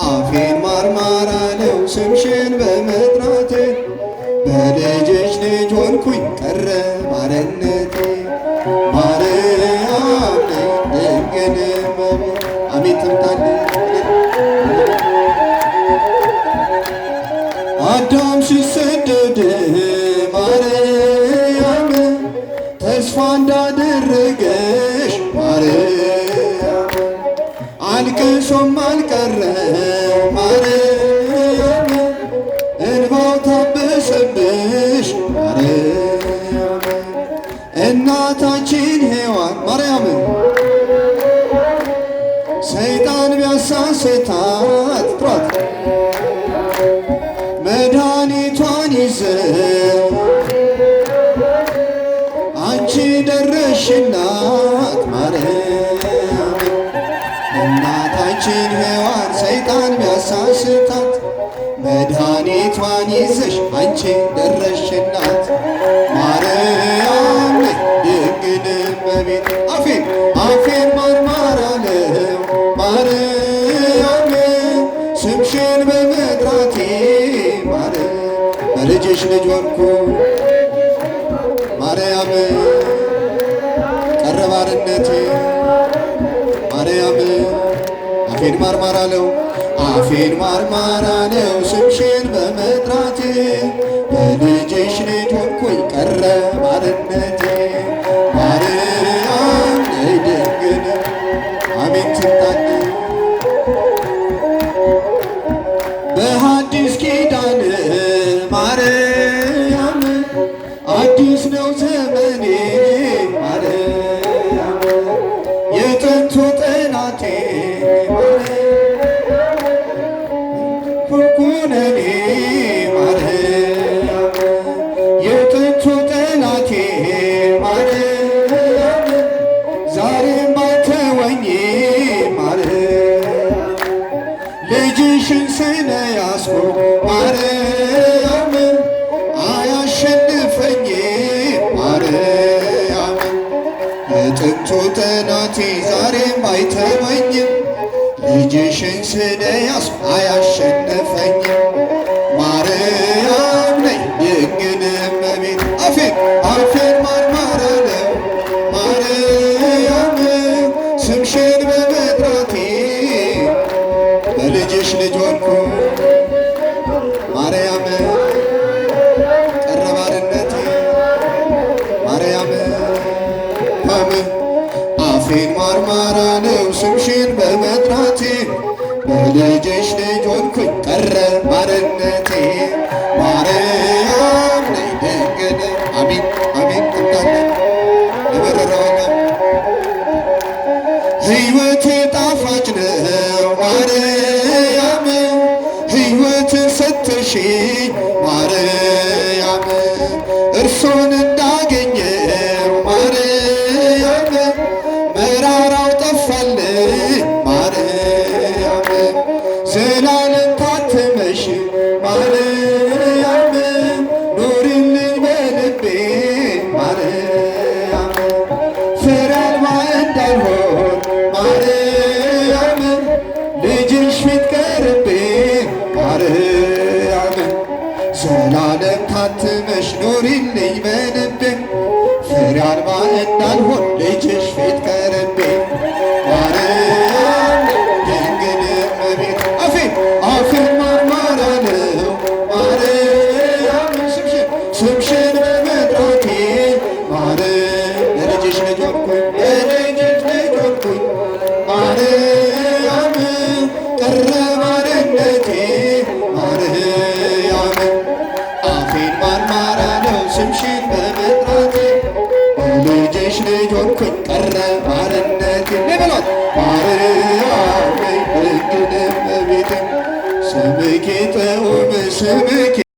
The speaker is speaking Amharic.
አፌን ማርማር አለው ስምሽን በመጥራቴ በልጅሽ ልጅ ሆንኩኝ ቀረ ባርነቴ። ማርያም ነይ ድንግል እመቤት አሜን ትምጣልኝ። አዳም ሲሰደድ ማርያም ተስፋ እንዳደረገሽ ማርያም አልቅሶም አልቀረ ማርያም እንባው ታበሰብሽ ማርያም እናታችን ሔዋን ማርያም ሰይጣን ቢያሳስታት ጥሯት መድኃኒቷን ይዘው አንቺ ደረሽላት ማርያም እናታችን ሔዋን ሰይጣን ቢያሳስታት መድኃኒቷን ይዘሽ አንቺ ደረሽላት ማርያም ድንግል እመቤት። አፌን ማርማር አለው ማርያም ስምሽን በመጥራቴ ማርያም በልጅሽ ልጅ ሆንኩ ማርያም ቀረ ባርነቴ ማርያም አፌን ማርማር አለው አፌን ማርማር አለው ስምሽን በመጥራቴ በልጅሽ ልጅ ሆንኩኝ ቀረ ባርነቴ ማርያም ነይ ድንግል አሜን ትምጣልኝ። በሐዲስ ኪዳን ማርያም አዲስ ነው ዘመኔ ማርያም የጥንቱ ጠላቴ ኩነኔ ማርያም የጥንቱ ጠላቴ ማርያም ዛሬም ባይተወኝ ማርያም ልጅሽን ስለያዝኩ ማርያም አያሸንፈኝ ማርያም የጥንቱ ጠላቴ ዛሬም ባይተወኝም ልጅሽን ስለያዝኩ አያሸንፈኝም ማርያም ነይ ድንግል እመቤት። አፌን ማርማር አለው ማርያም ስምሽን በመጥራቴ በልጅሽ ልጅ ሆንኩ ማርያም ቀረ ባርነቴ ማርያም አፌን ማርማር አለው ስምሽን በመጥራቴ በልጅሽ ልጅ ሆንኩኝ ቀረ ባርነቴ ማርያም ነይ ድንግል አሜን አሜን ትምጣልኝ። ለበረራው ሕይወቴ ጣፋጭ ነው ማርያም ሕይወትን ሰጥተሽኝ ማርያም እርሶን እንዳገኘው ማርያም መራራው ጠፋልኝ ማርያም ዘላለም ታትመሽ ማርያም ኑሪልኝ በልቤ ማርያም ፍሬ አልባ እንዳልሆን ማርያም ልጅሽ ፊት ቀርቤ ማርያም ዘላለም ታትመሽ ኑሪልኝ በልቤ ፍሬ አልባ እንዳልሆን ልጅሽ ፊት ቀርቤ ማርያም ድንግል እመቤት። አፌን ማርማር አለው ማርያም ስምሽን በመጥራቴ ማርያም ለልጅሽ ልጅ ሆንኩኝ ማርያም ቀረ ባርነቴ ማርያም አፌን ማርማር አለው ስምሽን በመጥራቴ በልጅሽ ልጅ ሆንኩኝ ቀረ ባርነቴ በሏት ማርያም ነይ ድንግል እመቤት ስምኪ ጥዑም ስምኪ